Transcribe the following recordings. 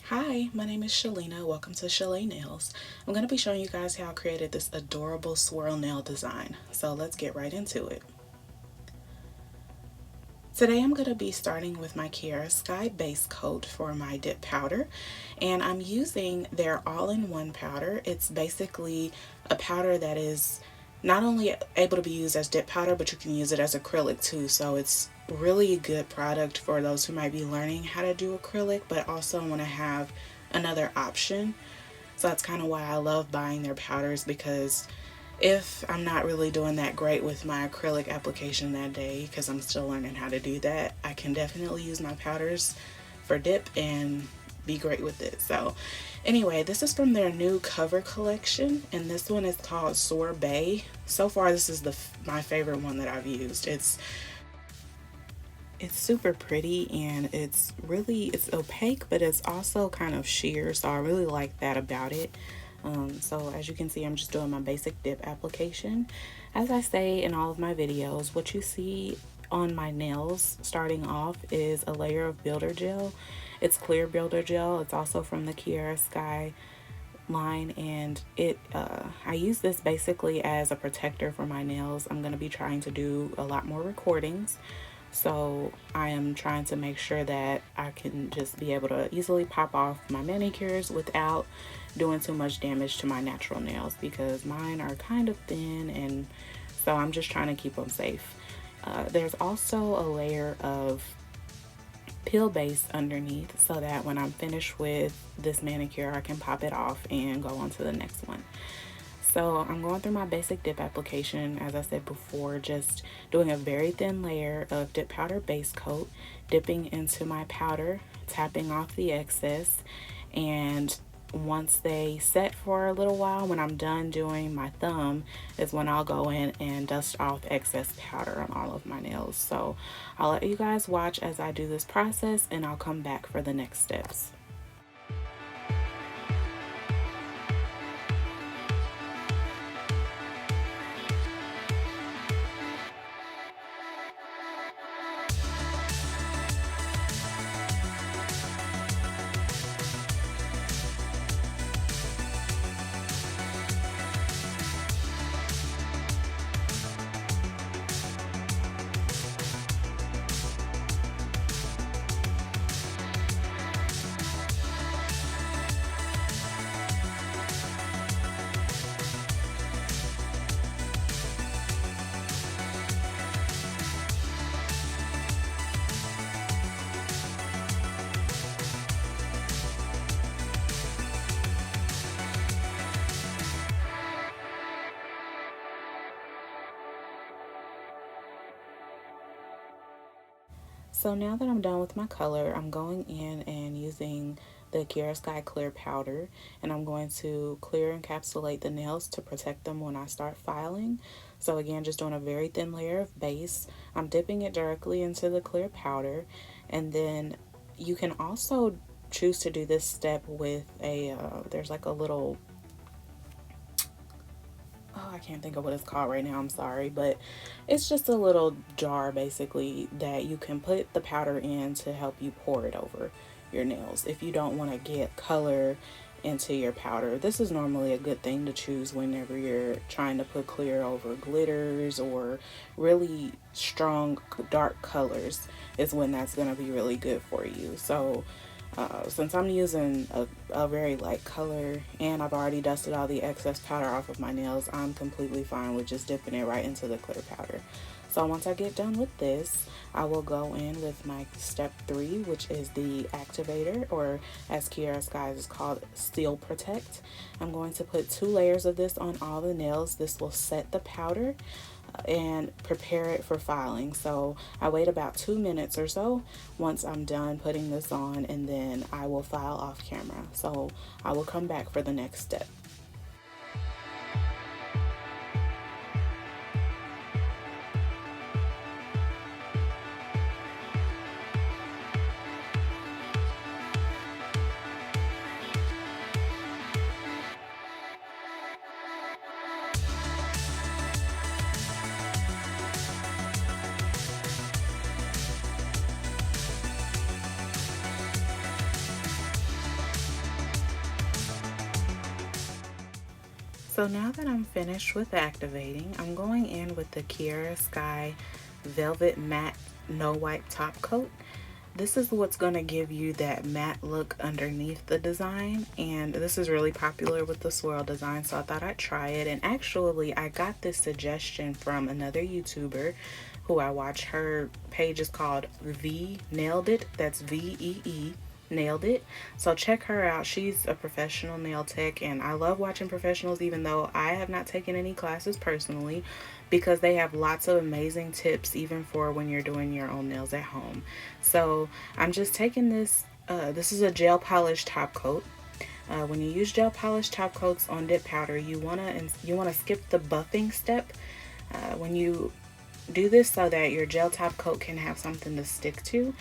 Hi, my name is Shalina. Welcome to Rossi Nails. I'm going to be showing you guys how I created this adorable swirl nail design. So let's get right into it. Today I'm going to be starting with my Kiara Sky base coat for my dip powder, and I'm using their all-in-one powder. It's basically a powder that is not only able to be used as dip powder, but you can use it as acrylic too. So it's really a good product for those who might be learning how to do acrylic but also want to have another option. So that's kind of why I love buying their powders, because if I'm not really doing that great with my acrylic application that day, because I'm still learning how to do that, I can definitely use my powders for dip and be great with it. So anyway, this is from their new cover collection, and this one is called Sor-bae. So far this is my favorite one that I've used. It's super pretty, and it's opaque, but it's also kind of sheer, so I really like that about it. So as you can see, I'm just doing my basic dip application. As I say in all of my videos, what you see on my nails starting off is a layer of builder gel. It's clear builder gel. It's also from the Kiara Sky line, and I use this basically as a protector for my nails. I'm going to be trying to do a lot more recordings, so I am trying to make sure that I can just be able to easily pop off my manicures without doing too much damage to my natural nails, because mine are kind of thin, and so I'm just trying to keep them safe. There's also a layer of peel base underneath, so that when I'm finished with this manicure I can pop it off and go on to the next one. So I'm going through my basic dip application, as I said before, just doing a very thin layer of dip powder base coat, dipping into my powder, tapping off the excess, and once they set for a little while, when I'm done doing my thumb, is when I'll go in and dust off excess powder on all of my nails. So I'll let you guys watch as I do this process, and I'll come back for the next steps. So now that I'm done with my color, I'm going in and using the Kiara Sky clear powder, and I'm going to clear encapsulate the nails to protect them when I start filing. So again, just doing a very thin layer of base. I'm dipping it directly into the clear powder, and then you can also choose to do this step with there's like a little, oh, I can't think of what it's called right now, I'm sorry, but it's just a little jar basically that you can put the powder in to help you pour it over your nails if you don't want to get color into your powder. This is normally a good thing to choose whenever you're trying to put clear over glitters or really strong dark colors, is when that's going to be really good for you. So since I'm using a very light color and I've already dusted all the excess powder off of my nails, I'm completely fine with just dipping it right into the clear powder. So once I get done with this, I will go in with my step 3, which is the activator, or as Kiara Sky is called, Seal Protect. I'm going to put 2 layers of this on all the nails. This will set the powder and prepare it for filing. So I wait about 2 minutes or so once I'm done putting this on, and then I will file off camera. So I will come back for the next step. So now that I'm finished with activating, I'm going in with the Kiara Sky Velvet Matte No Wipe Top Coat. This is what's going to give you that matte look underneath the design, and this is really popular with the swirl design, so I thought I'd try it. And actually I got this suggestion from another YouTuber who I watch. Her page is called V Nailed It. That's VEE Nailed It. So check her out. She's a professional nail tech, and I love watching professionals, even though I have not taken any classes personally, because they have lots of amazing tips even for when you're doing your own nails at home. So I'm just taking this. This is a gel polish top coat. When you use gel polish top coats on dip powder, you wanna skip the buffing step when you do this, so that your gel top coat can have something to stick to.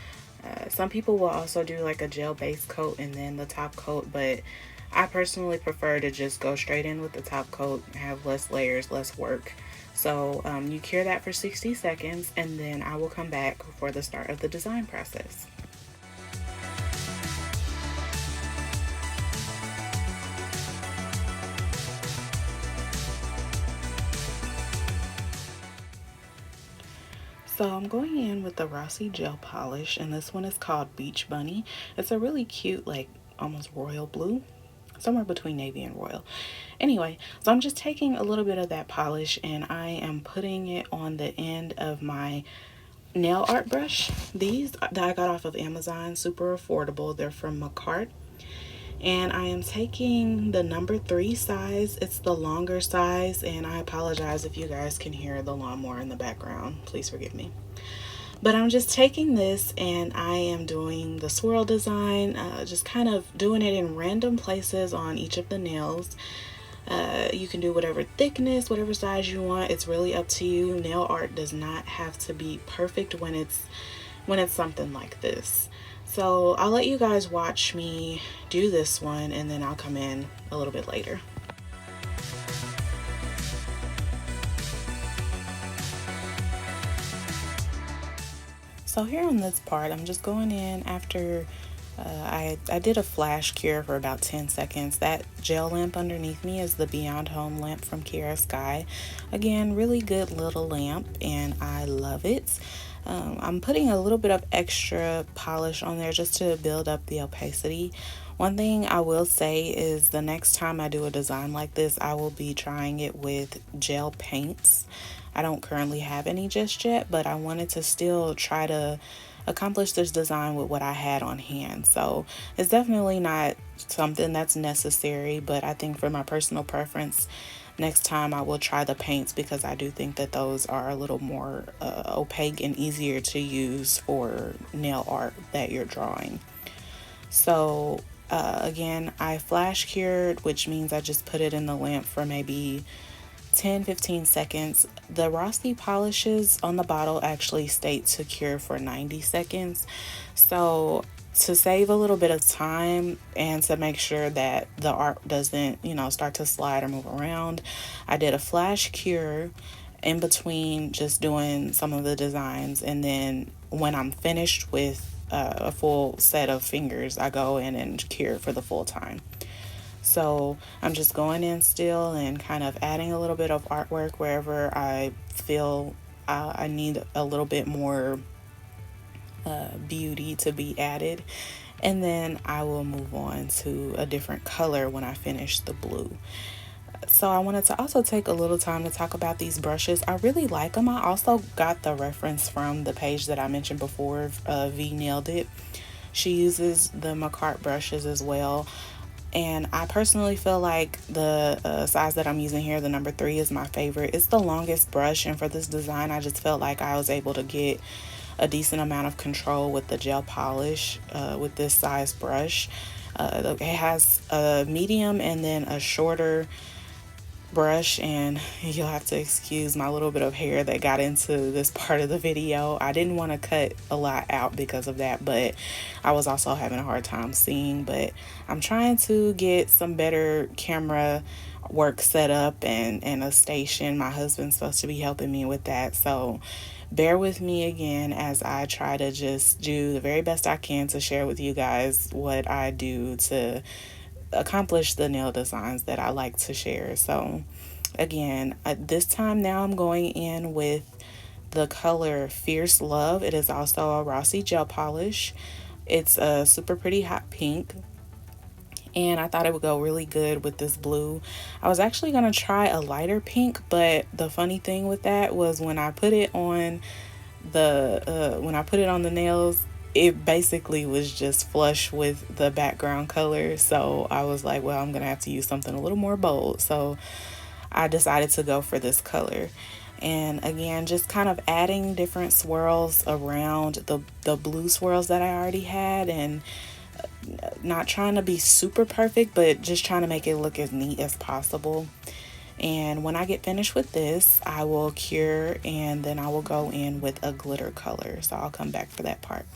Some people will also do like a gel base coat and then the top coat, but I personally prefer to just go straight in with the top coat, have less layers, less work. So you cure that for 60 seconds, and then I will come back for the start of the design process. So I'm going in with the Rossi gel polish, and this one is called Beach Bunny. It's a really cute, like almost royal blue, somewhere between navy and royal. Anyway, so I'm just taking a little bit of that polish and I am putting it on the end of my nail art brush. These that I got off of Amazon, super affordable. They're from Macart. And I am taking the number 3 size. It's the longer size, and I apologize if you guys can hear the lawnmower in the background. Please forgive me. But I'm just taking this and I am doing the swirl design, just kind of doing it in random places on each of the nails. You can do whatever thickness, whatever size you want. It's really up to you. Nail art does not have to be perfect when it's something like this. So I'll let you guys watch me do this one, and then I'll come in a little bit later. So here on this part, I'm just going in after I did a flash cure for about 10 seconds. That gel lamp underneath me is the Beyond Home lamp from Kiara Sky. Again, really good little lamp, and I love it. I'm putting a little bit of extra polish on there just to build up the opacity. One thing I will say is the next time I do a design like this, I will be trying it with gel paints. I don't currently have any just yet, but I wanted to still try to accomplish this design with what I had on hand. So it's definitely not something that's necessary, but I think for my personal preference, next time I will try the paints, because I do think that those are a little more opaque and easier to use for nail art that you're drawing. So again, I flash cured, which means I just put it in the lamp for maybe 10-15 seconds. The Rossi polishes on the bottle actually state to cure for 90 seconds. So to save a little bit of time and to make sure that the art doesn't, start to slide or move around, I did a flash cure in between just doing some of the designs, and then when I'm finished with a full set of fingers, I go in and cure for the full time. So I'm just going in still and kind of adding a little bit of artwork wherever I feel I need a little bit more beauty to be added. And then I will move on to a different color when I finish the blue. So I wanted to also take a little time to talk about these brushes. I really like them. I also got the reference from the page that I mentioned before, V Nailed It. She uses the Macart brushes as well. And I personally feel like the size that I'm using here, the number 3, is my favorite. It's the longest brush, and for this design, I just felt like I was able to get a decent amount of control with the gel polish with this size brush. It has a medium and then a shorter brush, and you'll have to excuse my little bit of hair that got into this part of the video. I didn't want to cut a lot out because of that, but I was also having a hard time seeing. But I'm trying to get some better camera work set up and a station. My husband's supposed to be helping me with that, so bear with me again as I try to just do the very best I can to share with you guys what I do to accomplish the nail designs that I like to share. So again, this time now I'm going in with the color Fierce Love. It is also a Rossi gel polish. It's a super pretty hot pink, and I thought it would go really good with this blue. I was actually going to try a lighter pink, but the funny thing with that was when I put it on the nails, it basically was just flush with the background color. So I was like, well, I'm gonna have to use something a little more bold. So I decided to go for this color. And again, just kind of adding different swirls around the blue swirls that I already had, and not trying to be super perfect, but just trying to make it look as neat as possible. And when I get finished with this, I will cure, and then I will go in with a glitter color. So I'll come back for that part.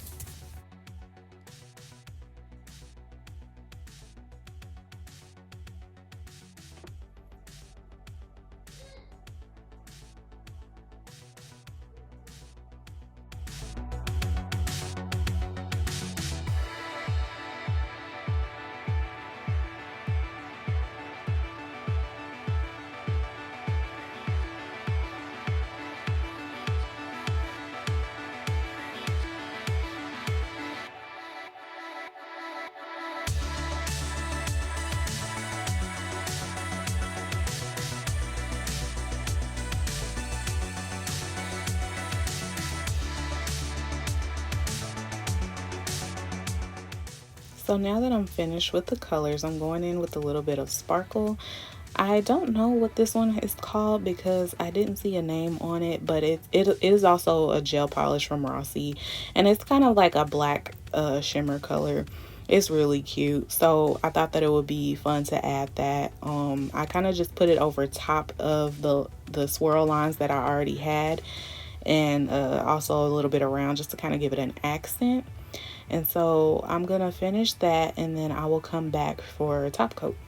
So now that I'm finished with the colors, I'm going in with a little bit of sparkle. I don't know what this one is called because I didn't see a name on it, but it is also a gel polish from Rossi, and it's kind of like a black shimmer color. It's really cute, so I thought that it would be fun to add that. I kind of just put it over top of the swirl lines that I already had, and also a little bit around just to kind of give it an accent. And so I'm gonna finish that, and then I will come back for a top coat.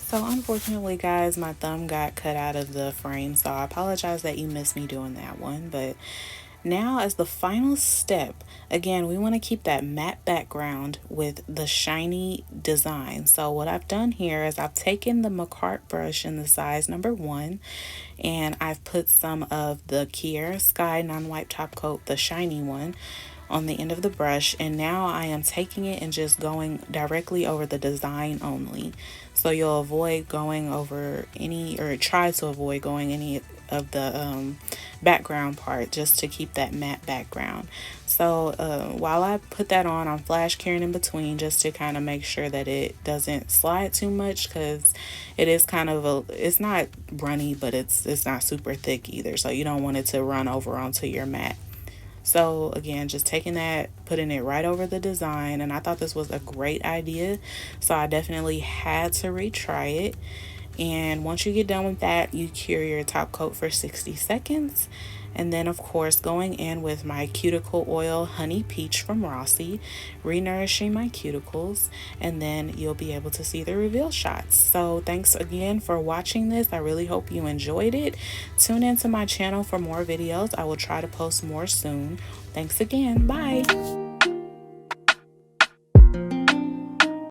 So unfortunately, guys, my thumb got cut out of the frame, so I apologize that you missed me doing that one. But now, as the final step, again, we want to keep that matte background with the shiny design. So what I've done here is I've taken the McCart brush in the size number 1, and I've put some of the Kiara Sky non-wipe top coat, the shiny one, on the end of the brush, and now I am taking it and just going directly over the design only. So you'll avoid going over any, or try to avoid going any of the background part, just to keep that matte background. So while I put that on, I'm flash curing in between just to kind of make sure that it doesn't slide too much, because it is kind of it's not runny, but it's not super thick either, so you don't want it to run over onto your mat. So again, just taking that, putting it right over the design, and I thought this was a great idea, so I definitely had to retry it. And once you get done with that, you cure your top coat for 60 seconds. And then, of course, going in with my cuticle oil Honey Peach from Rossi, renourishing my cuticles, and then you'll be able to see the reveal shots. So thanks again for watching this. I really hope you enjoyed it. Tune into my channel for more videos. I will try to post more soon. Thanks again. Bye.